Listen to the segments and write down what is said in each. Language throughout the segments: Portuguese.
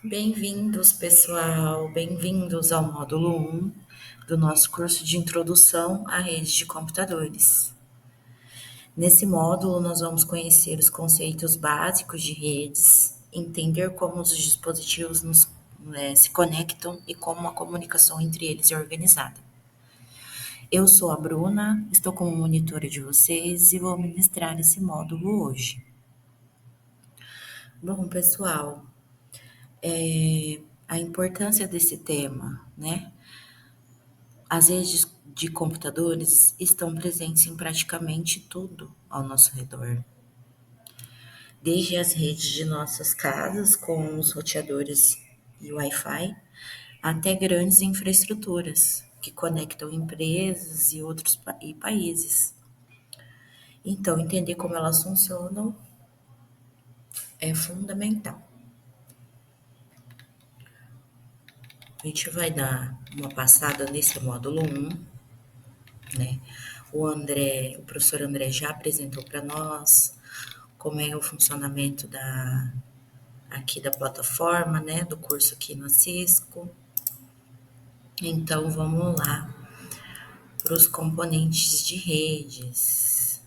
Bem-vindos, pessoal, bem-vindos ao módulo 1 do nosso curso de Introdução à Rede de Computadores. Nesse módulo, nós vamos conhecer os conceitos básicos de redes, entender como os dispositivos se conectam e como a comunicação entre eles é organizada. Eu sou a Bruna, estou como monitora de vocês e vou ministrar esse módulo hoje. Bom, pessoal, a importância desse tema, né? As redes de computadores estão presentes em praticamente tudo ao nosso redor. Desde as redes de nossas casas, com os roteadores e Wi-Fi, até grandes infraestruturas que conectam empresas e outros países. Então, entender como elas funcionam é fundamental. A gente vai dar uma passada nesse módulo 1, né? O professor André já apresentou para nós como é o funcionamento aqui da plataforma, né, do curso aqui na Cisco. Então, vamos lá para os componentes de redes.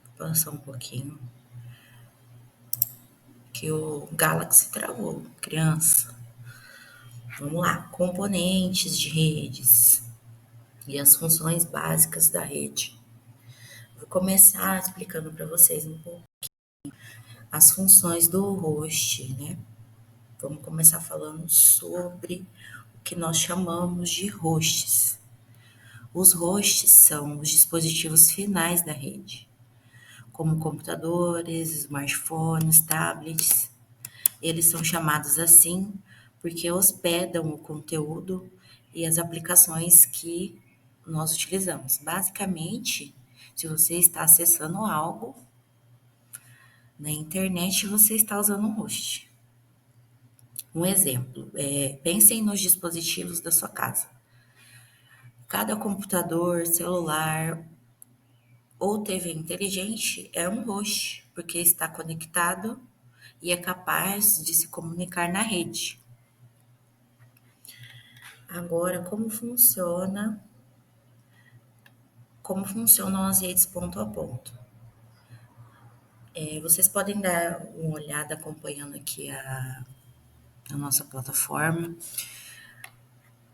Vou passar um pouquinho, que o Galaxy travou, criança. Vamos lá, componentes de redes e as funções básicas da rede. Vou começar explicando para vocês um pouco as funções do host, né? Vamos começar falando sobre o que nós chamamos de hosts. Os hosts são os dispositivos finais da rede, como computadores, smartphones, tablets. Eles são chamados assim porque hospedam o conteúdo e as aplicações que nós utilizamos. Basicamente, se você está acessando algo na internet, você está usando um host. Um exemplo, pensem nos dispositivos da sua casa. Cada computador, celular ou TV inteligente é um host, porque está conectado e é capaz de se comunicar na rede. Agora, como funcionam as redes ponto a ponto? Vocês podem dar uma olhada acompanhando aqui a nossa plataforma.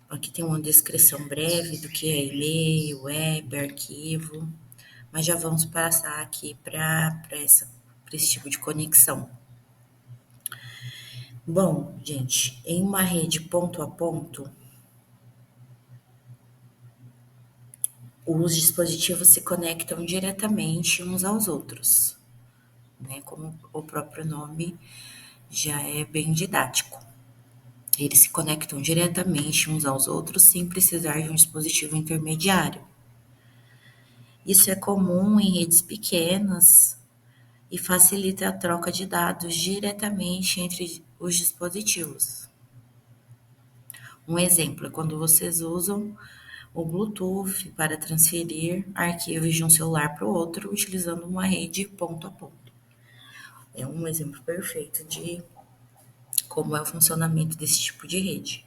Aqui tem uma descrição breve do que é e-mail, web, arquivo, mas já vamos passar aqui para esse tipo de conexão. Bom, gente, em uma rede ponto a ponto, os dispositivos se conectam diretamente uns aos outros, né? Como o próprio nome já é bem didático. Eles se conectam diretamente uns aos outros sem precisar de um dispositivo intermediário. Isso é comum em redes pequenas e facilita a troca de dados diretamente entre os dispositivos. Um exemplo é quando vocês usam o Bluetooth para transferir arquivos de um celular para o outro utilizando uma rede ponto a ponto. É um exemplo perfeito de como é o funcionamento desse tipo de rede.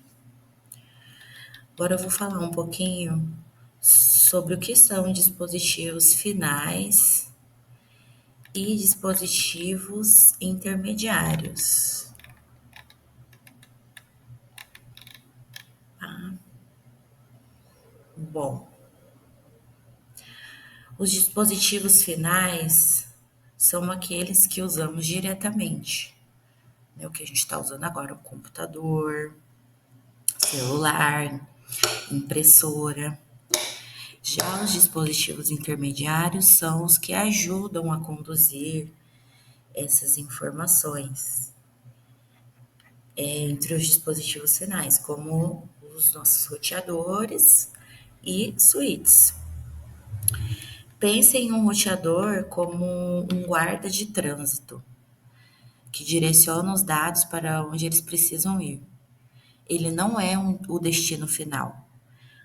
Agora eu vou falar um pouquinho sobre o que são dispositivos finais e dispositivos intermediários. Tá? Bom, os dispositivos finais são aqueles que usamos diretamente, né? O que a gente está usando agora, o computador, celular, impressora. Já os dispositivos intermediários são os que ajudam a conduzir essas informações entre os dispositivos finais, como os nossos roteadores e switches. Pense em um roteador como um guarda de trânsito, que direciona os dados para onde eles precisam ir. Ele não é o destino final,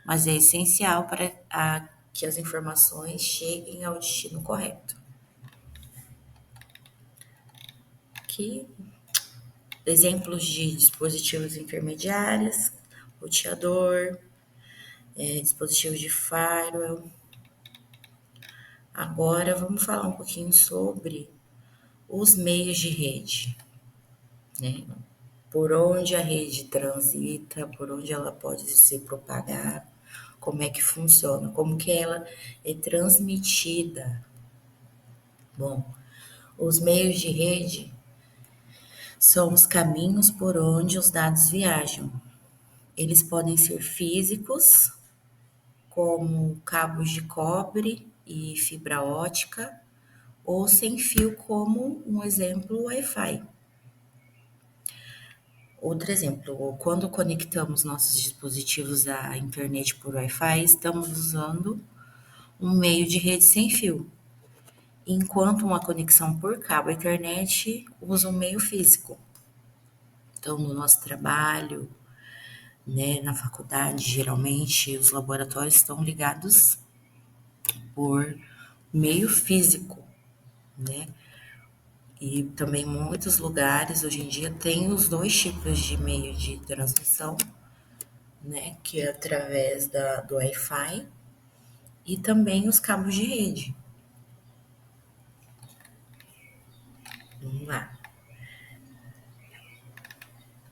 mas é essencial para que as informações cheguem ao destino correto. Aqui, Exemplos de dispositivos intermediários, roteador, dispositivo de firewall. Agora vamos falar um pouquinho sobre os meios de rede, né? Por onde a rede transita, por onde ela pode se propagar, como é que funciona, como que ela é transmitida. Bom, os meios de rede são os caminhos por onde os dados viajam. Eles podem ser físicos, como cabos de cobre e fibra ótica, ou sem fio, como um exemplo, o Wi-Fi. Outro exemplo, quando conectamos nossos dispositivos à internet por Wi-Fi, estamos usando um meio de rede sem fio, enquanto uma conexão por cabo à internet usa um meio físico. Então, no nosso trabalho, né, na faculdade, geralmente os laboratórios estão ligados por meio físico, né? E também muitos lugares hoje em dia têm os dois tipos de meio de transmissão, né? Que é através do Wi-Fi e também os cabos de rede. Vamos lá.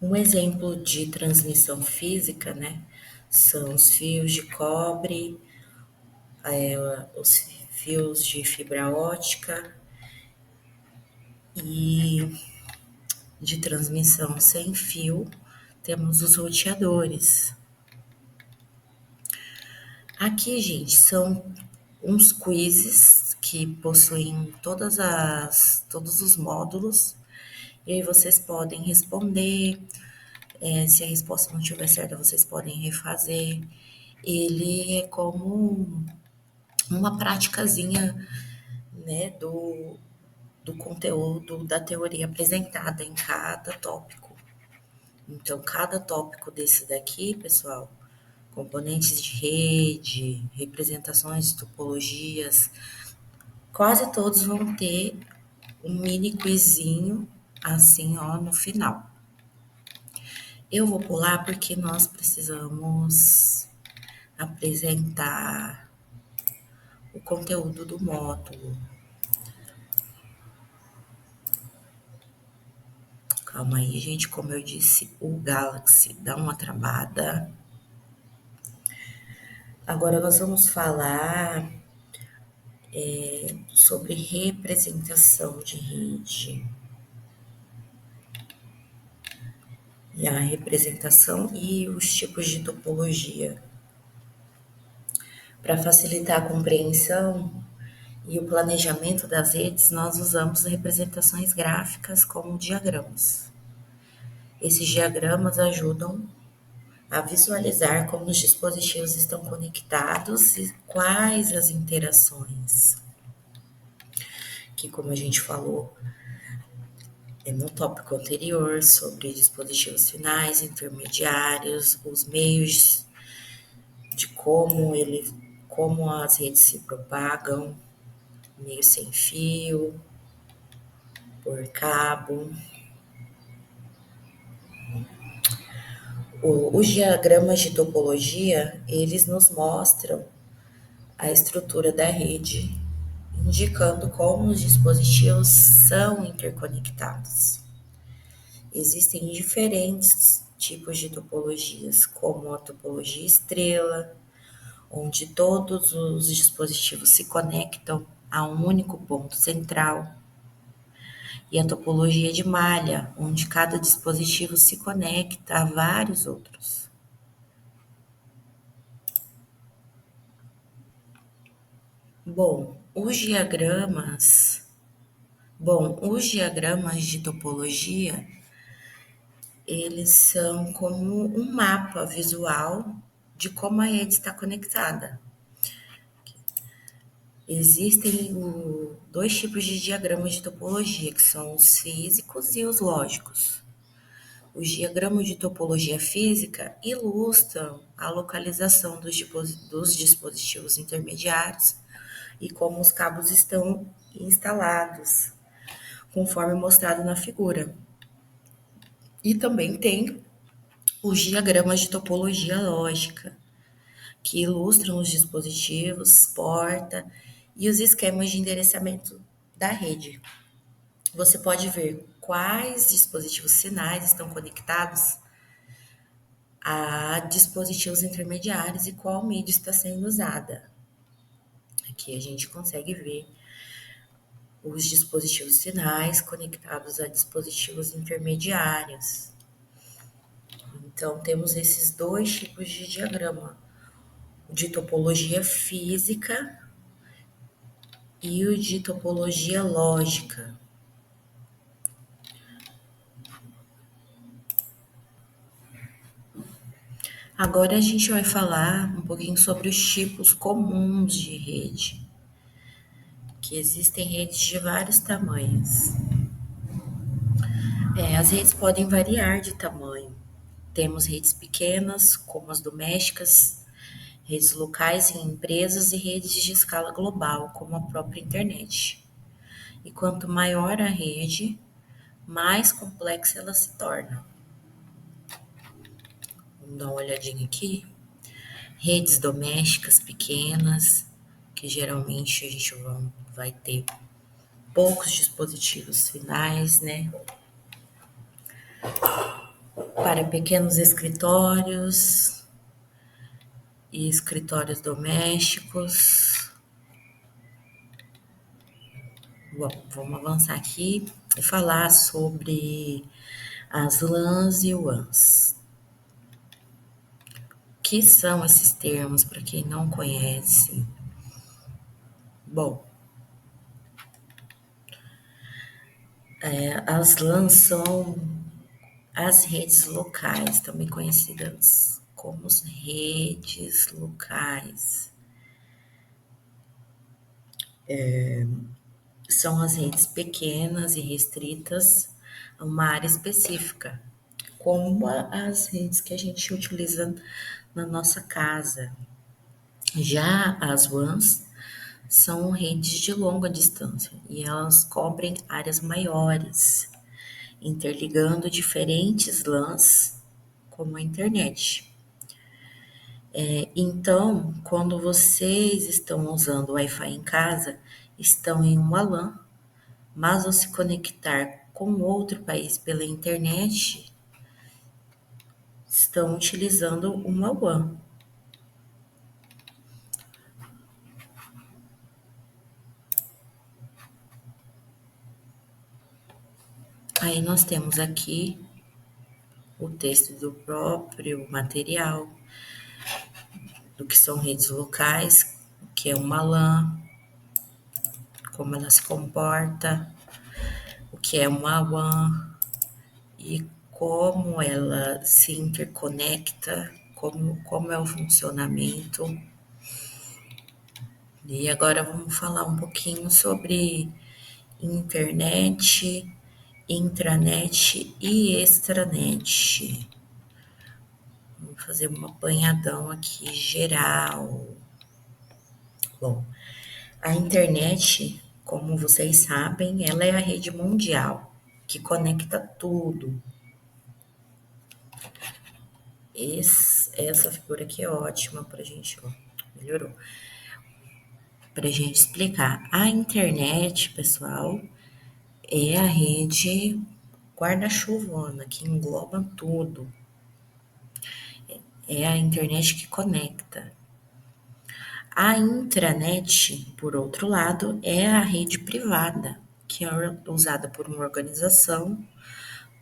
Um exemplo de transmissão física, né? São os fios de cobre, os fios de fibra ótica e de transmissão sem fio, temos os roteadores. Aqui, gente, são uns quizzes que possuem todos os módulos, e aí vocês podem responder. Se a resposta não estiver certa, vocês podem refazer. Ele é como uma praticazinha, né, do conteúdo da teoria apresentada em cada tópico. Então, cada tópico desse daqui, pessoal, componentes de rede, representações de topologias, quase todos vão ter um mini quizinho assim, ó, no final. Eu vou pular porque nós precisamos apresentar o conteúdo do módulo. Calma aí, gente, como eu disse, o Galaxy dá uma travada. Agora nós vamos falar sobre representação de rede. E a representação e os tipos de topologia. Para facilitar a compreensão e o planejamento das redes, nós usamos representações gráficas como diagramas. Esses diagramas ajudam a visualizar como os dispositivos estão conectados e quais as interações. Que, como a gente falou no tópico anterior, sobre dispositivos finais, intermediários, os meios de como as redes se propagam, meio sem fio, por cabo. Os diagramas de topologia, eles nos mostram a estrutura da rede, indicando como os dispositivos são interconectados. Existem diferentes tipos de topologias, como a topologia estrela, onde todos os dispositivos se conectam a um único ponto central, e a topologia de malha, onde cada dispositivo se conecta a vários outros. Bom, os diagramas de topologia, eles são como um mapa visual de como a rede está conectada. Existem dois tipos de diagramas de topologia, que são os físicos e os lógicos. Os diagramas de topologia física ilustram a localização dos dispositivos intermediários e como os cabos estão instalados, conforme mostrado na figura. E também tem os diagramas de topologia lógica, que ilustram os dispositivos, porta e os esquemas de endereçamento da rede. Você pode ver quais dispositivos sinais estão conectados a dispositivos intermediários e qual mídia está sendo usada. Aqui a gente consegue ver os dispositivos sinais conectados a dispositivos intermediários. Então, temos esses dois tipos de diagrama: o de topologia física e o de topologia lógica. Agora a gente vai falar um pouquinho sobre os tipos comuns de rede, que existem redes de vários tamanhos. As redes podem variar de tamanho. Temos redes pequenas, como as domésticas, redes locais em empresas e redes de escala global, como a própria internet. E quanto maior a rede, mais complexa ela se torna. Vamos dar uma olhadinha aqui. Redes domésticas pequenas, que geralmente a gente vai ter poucos dispositivos finais, né? Para pequenos escritórios e escritórios domésticos. Bom, vamos avançar aqui e falar sobre as LANs e WANs. O que são esses termos para quem não conhece? Bom, as LANs são as redes locais, também conhecidas como redes locais. São as redes pequenas e restritas a uma área específica, como as redes que a gente utiliza na nossa casa. Já as WANs são redes de longa distância e elas cobrem áreas maiores, interligando diferentes LANs, como a internet. Então, quando vocês estão usando o Wi-Fi em casa, estão em uma LAN, mas ao se conectar com outro país pela internet, estão utilizando uma WAN. Aí nós temos aqui o texto do próprio material, do que são redes locais, o que é uma LAN, como ela se comporta, o que é uma WAN e como ela se interconecta, como é o funcionamento. E agora vamos falar um pouquinho sobre internet, intranet e extranet. Vamos fazer um apanhadão aqui geral. Bom, a internet, como vocês sabem, ela é a rede mundial que conecta tudo. Essa figura aqui é ótima para a gente, ó, melhorou. Para a gente explicar. A internet, pessoal, é a rede guarda-chuvona que engloba tudo. É a internet que conecta. A intranet, por outro lado, é a rede privada, que é usada por uma organização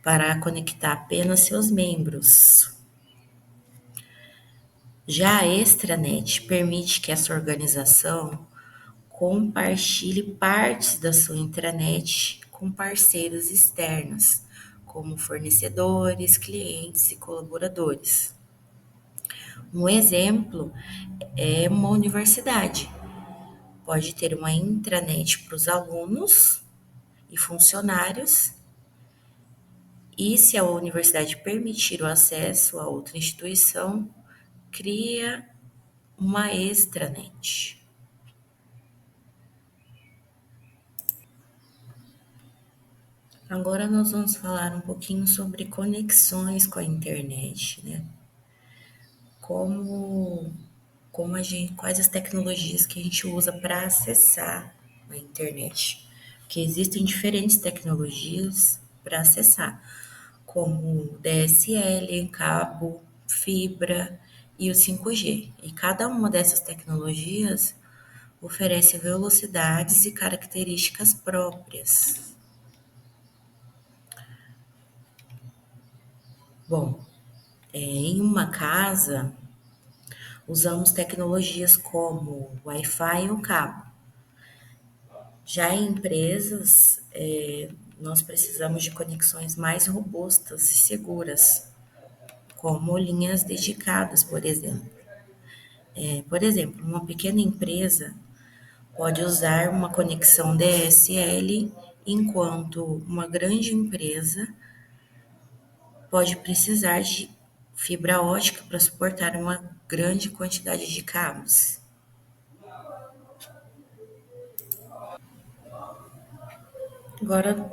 para conectar apenas seus membros. Já a extranet permite que essa organização compartilhe partes da sua intranet com parceiros externos, como fornecedores, clientes e colaboradores. Um exemplo é uma universidade. Pode ter uma intranet para os alunos e funcionários, e se a universidade permitir o acesso a outra instituição, cria uma extranet. Agora nós vamos falar um pouquinho sobre conexões com a internet, né? Como, quais as tecnologias que a gente usa para acessar a internet. Porque existem diferentes tecnologias para acessar, como DSL, cabo, fibra e o 5G. E cada uma dessas tecnologias oferece velocidades e características próprias. Bom, em uma casa, usamos tecnologias como Wi-Fi ou cabo. Já em empresas, nós precisamos de conexões mais robustas e seguras, como linhas dedicadas, por exemplo. Por exemplo, uma pequena empresa pode usar uma conexão DSL, enquanto uma grande empresa pode precisar de fibra ótica para suportar uma grande quantidade de cabos. Agora,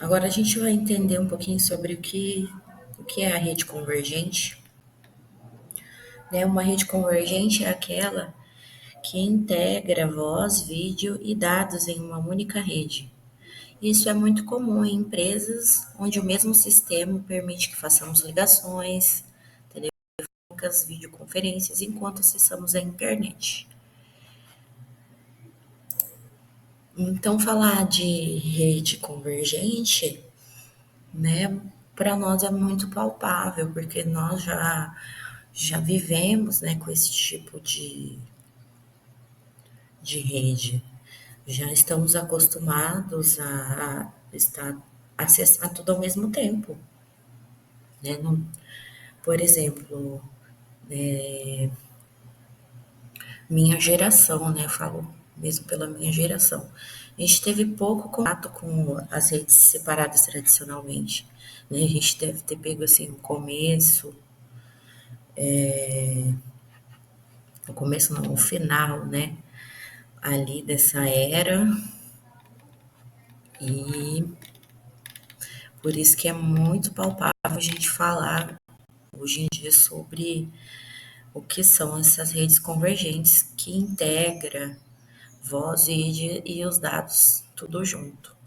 agora a gente vai entender um pouquinho sobre o que é a rede convergente. Né? Uma rede convergente é aquela que integra voz, vídeo e dados em uma única rede. Isso é muito comum em empresas onde o mesmo sistema permite que façamos ligações, telefônicas, videoconferências enquanto acessamos a internet. Então, falar de rede convergente, né, para nós é muito palpável, porque nós já vivemos, né, com esse tipo de rede. Já estamos acostumados a estar acessar tudo ao mesmo tempo, né? Não, por exemplo, minha geração, né? Eu falo mesmo pela minha geração. A gente teve pouco contato com as redes separadas tradicionalmente, né? A gente deve ter pego assim o começo não, o final, né? Ali dessa era e por isso que é muito palpável a gente falar hoje em dia sobre o que são essas redes convergentes que integra voz, vídeo e os dados tudo junto.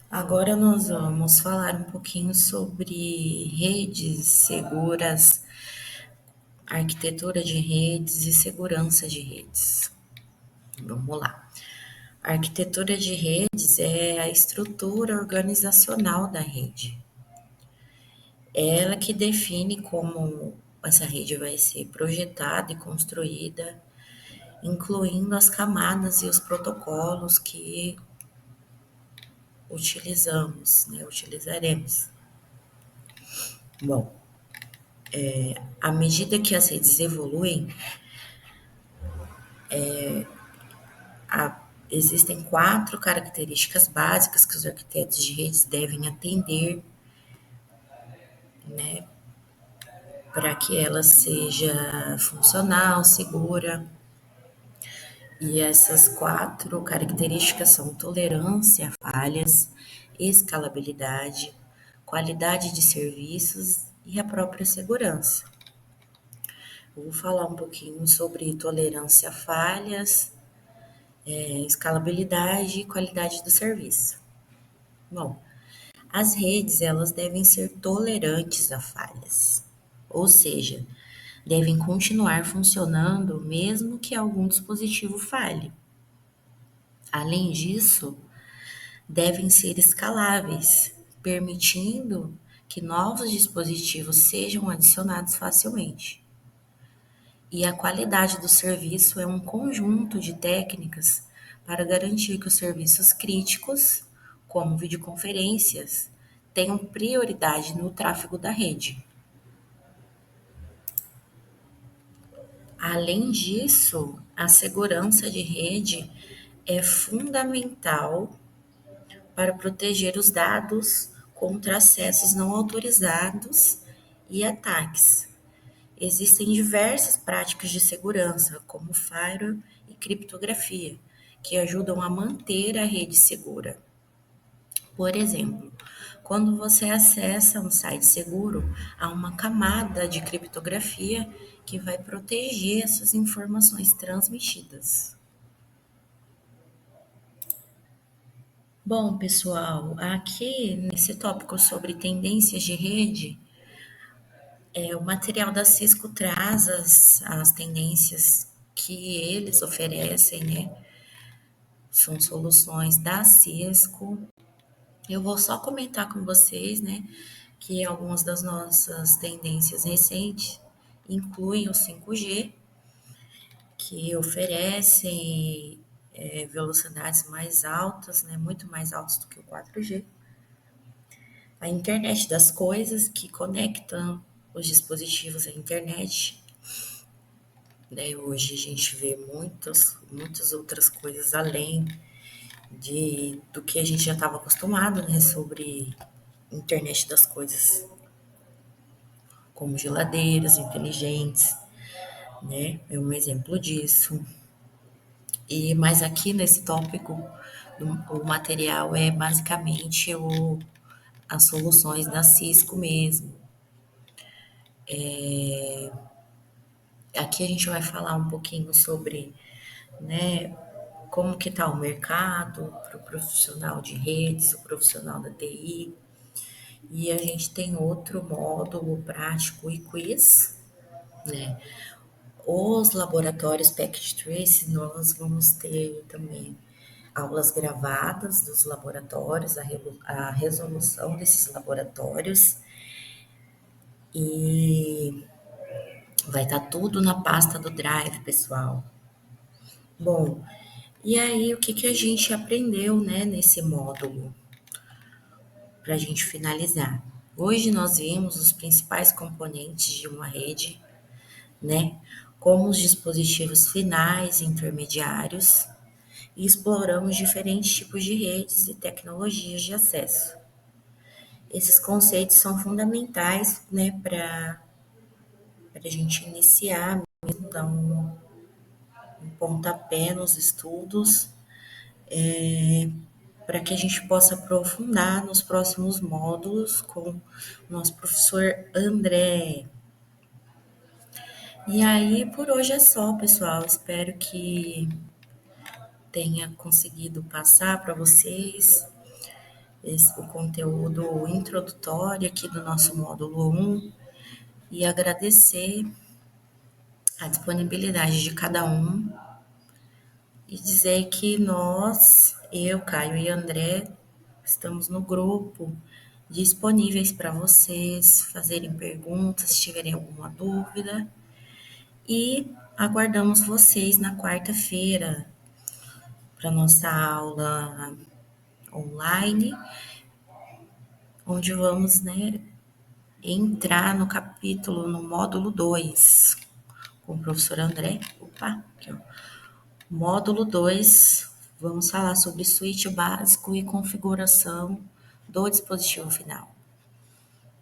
Agora nós vamos falar um pouquinho sobre redes seguras, arquitetura de redes e segurança de redes. Vamos lá. A arquitetura de redes é a estrutura organizacional da rede. É ela que define como essa rede vai ser projetada e construída, incluindo as camadas e os protocolos que utilizamos, né, utilizaremos. Bom, à medida que as redes evoluem, existem quatro características básicas que os arquitetos de redes devem atender, né, para que ela seja funcional, segura. E essas quatro características são tolerância a falhas, escalabilidade, qualidade de serviços e a própria segurança. Eu vou falar um pouquinho sobre tolerância a falhas, escalabilidade e qualidade do serviço. Bom, as redes elas devem ser tolerantes a falhas, ou seja, devem continuar funcionando mesmo que algum dispositivo falhe. Além disso, devem ser escaláveis, permitindo que novos dispositivos sejam adicionados facilmente. E a qualidade do serviço é um conjunto de técnicas para garantir que os serviços críticos, como videoconferências, tenham prioridade no tráfego da rede. Além disso, a segurança de rede é fundamental para proteger os dados contra acessos não autorizados e ataques. Existem diversas práticas de segurança, como firewall e criptografia, que ajudam a manter a rede segura. Por exemplo, quando você acessa um site seguro, há uma camada de criptografia que vai proteger essas informações transmitidas. Bom, pessoal, aqui nesse tópico sobre tendências de rede, o material da Cisco traz as tendências que eles oferecem, né? São soluções da Cisco. Eu vou só comentar com vocês, né, que algumas das nossas tendências recentes incluem o 5G, que oferecem velocidades mais altas, né, muito mais altas do que o 4G. A internet das coisas, que conectam os dispositivos à internet. Né? Hoje a gente vê muitas outras coisas além do que a gente já estava acostumado, né, sobre internet das coisas, como geladeiras inteligentes, né? É um exemplo disso. Mas aqui nesse tópico, o material é basicamente as soluções da Cisco mesmo. Aqui a gente vai falar um pouquinho sobre, né, como que está o mercado para o profissional de redes, o profissional da TI. E a gente tem outro módulo prático e quiz, né? Os laboratórios Packet Trace, nós vamos ter também aulas gravadas dos laboratórios, a resolução desses laboratórios, e vai estar tudo na pasta do Drive, pessoal. Bom, e aí o que que a gente aprendeu, né, nesse módulo, para a gente finalizar? Hoje nós vimos os principais componentes de uma rede, né, como os dispositivos finais e intermediários, e exploramos diferentes tipos de redes e tecnologias de acesso. Esses conceitos são fundamentais, né, para a gente iniciar, mesmo dar um pontapé nos estudos, para que a gente possa aprofundar nos próximos módulos com o nosso professor André. E aí, por hoje é só, pessoal. Espero que tenha conseguido passar para vocês o conteúdo introdutório aqui do nosso módulo 1 e agradecer a disponibilidade de cada um e dizer que nós, eu, Caio e André, estamos no grupo disponíveis para vocês fazerem perguntas, se tiverem alguma dúvida, e aguardamos vocês na quarta-feira para nossa aula online, onde vamos, né, entrar no capítulo, no módulo 2 com o professor André. Opa, aqui, ó. Módulo 2, vamos falar sobre switch básico e configuração do dispositivo final.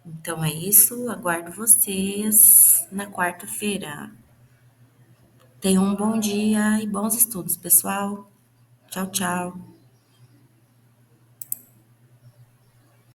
Então é isso, aguardo vocês na quarta-feira. Tenham um bom dia e bons estudos, pessoal. Tchau, tchau.